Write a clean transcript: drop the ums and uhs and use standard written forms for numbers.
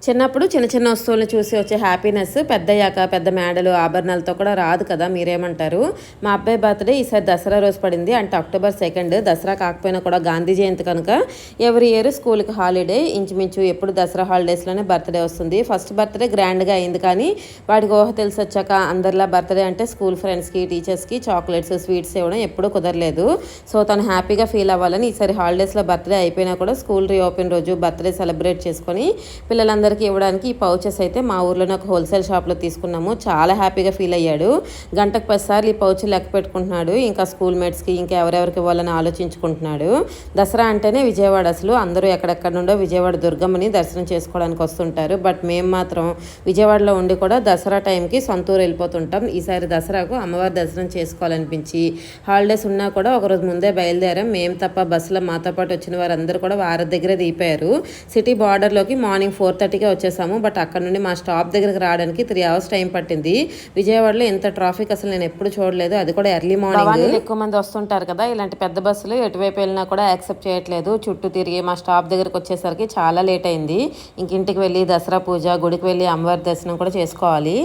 చిన్నప్పుడు చిన్న చిన్న వస్తువులను చూసి వచ్చే హ్యాపీనెస్ పెద్దయ్యాక పెద్ద మేడలు ఆభరణాలతో కూడా రాదు కదా, మీరేమంటారు? మా అబ్బాయి బర్త్డే ఈసారి దసరా రోజు పడింది, అంటే October 2. దసరా కాకపోయినా కూడా గాంధీ జయంతి కనుక ఎవ్రీ ఇయర్ స్కూల్కి హాలిడే. ఇంచుమించు ఎప్పుడు దసరా హాలిడేస్లోనే బర్త్డే వస్తుంది. ఫస్ట్ బర్త్డే గ్రాండ్గా అయింది, కానీ వాడికి ఊహ తెలిసి వచ్చాక అందరిలా బర్త్డే అంటే స్కూల్ ఫ్రెండ్స్కి టీచర్స్కి చాక్లెట్స్ స్వీట్స్ ఇవ్వడం ఎప్పుడూ కుదరలేదు. సో తను హ్యాపీగా ఫీల్ అవ్వాలని ఈసారి హాలిడేస్లో బర్త్డే అయిపోయినా కూడా స్కూల్ రీఓపెన్ రోజు బర్త్డే సెలబ్రేట్ చేసుకొని పిల్లలందరికీ ఇవ్వడానికి ఈ పౌచెస్ అయితే మా ఊర్లోనే ఒక హోల్సేల్ షాప్లో తీసుకున్నాము. చాలా హ్యాపీగా ఫీల్ అయ్యాడు. గంటకు 10 సార్లు ఈ పౌచ్ లెక్క పెట్టుకుంటున్నాడు. ఇంకా స్కూల్ మేట్స్కి ఇంకా ఎవరెవరికి ఇవ్వాలని ఆలోచించుకుంటున్నాడు. దసరా అంటేనే విజయవాడ, అసలు అందరూ ఎక్కడెక్కడ నుండో విజయవాడ దుర్గమ్మని దర్శనం చేసుకోవడానికి వస్తుంటారు. బట్ మేము మాత్రం విజయవాడలో ఉండి కూడా దసరా టైంకి సొంతూరు వెళ్ళిపోతుంటాం. ఈసారి దసరాకు అమ్మవారి దర్శనం చేసుకోవాలనిపించి హాలిడేస్ ఉన్నా కూడా ఒకరోజు ముందే బయలుదేరాం. మేము తప్ప బస్సులో మాతో పాటు వచ్చిన వారందరూ కూడా వారి దగ్గరే దిగిపోయారు. సిటీ బార్డర్లోకి మార్నింగ్ 4:30కే వచ్చేసాము. బట్ అక్కడ నుండి మా స్టాప్ దగ్గరికి రావడానికి 3 hours టైం పట్టింది. విజయవాడలో ఎంత ట్రాఫిక్ అసలు నేను ఎప్పుడు చూడలేదు, అది కూడా ఎర్లీ మార్నింగ్. ఎక్కువ మంది వస్తుంటారు కదా, ఇలాంటి పెద్ద బస్సులు ఎటువైపు వెళ్ళినా కూడా యాక్సెప్ట్ చేయట్లేదు. చుట్టూ తిరిగి మా స్టాప్ దగ్గరికి వచ్చేసరికి చాలా లేట్ అయింది. ఇంటికి వెళ్ళి దసరా పూజ, గుడికి వెళ్ళి అమ్మవారి దర్శనం కూడా చేసుకోవాలి.